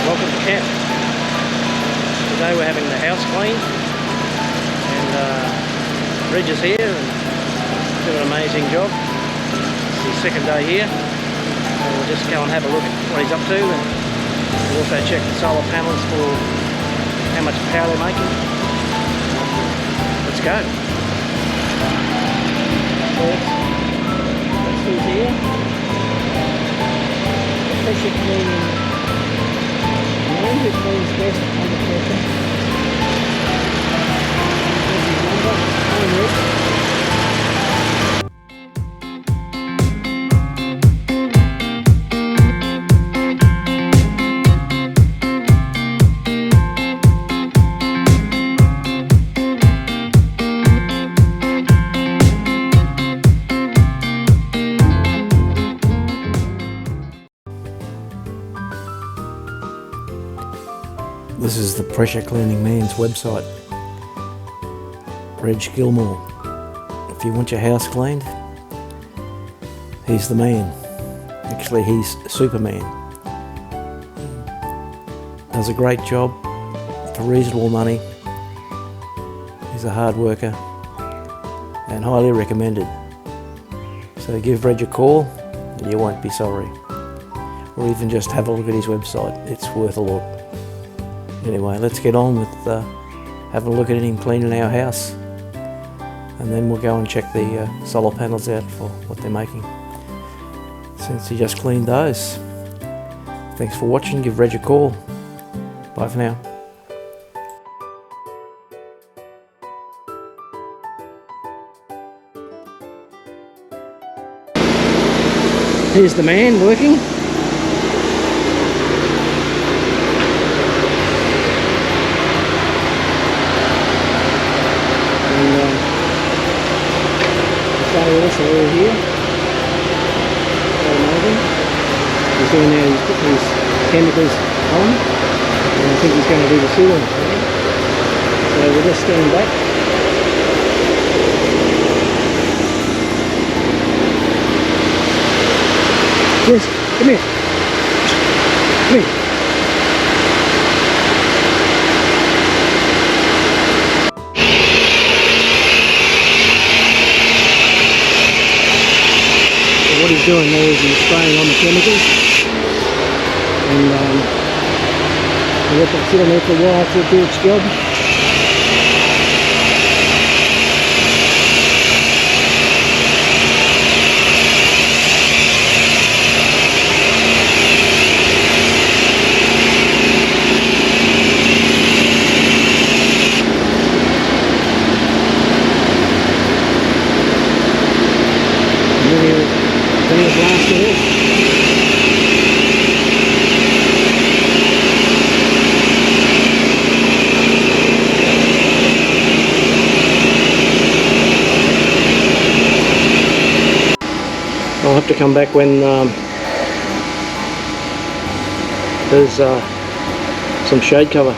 welcome to camp. Today we're having the house cleaned, and Reg is here and doing an amazing job. It's his second day here, and we'll just go and have a look at what he's up to, and we'll also check the solar panels for how much power they're making. Let's go. That's who's here. Pressure cleaning. Man who cleans best under pressure. That's his number. I'm Rick. This is the pressure cleaning man's website, Reg Gilmore. If you want your house cleaned, he's the man. Actually, he's Superman. Does a great job for reasonable money. He's a hard worker and highly recommended. So give Reg a call and you won't be sorry. Or even just have a look at his website. It's worth a look. Anyway, let's get on with having a look at him cleaning our house, and then we'll go and check the solar panels out for what they're making. Since he just cleaned those. Thanks for watching. Give Reg a call. Bye for now. Here's the man working. Also over here, amazing. He's doing now, he's putting his chemicals on, and I think he's going to do the sealing. So we'll just stand back. Yes, come here. Come here. What he's doing there is he's spraying on the chemicals, and we'll let that sit on there for a while to do its job. I'll have to come back when there's some shade cover.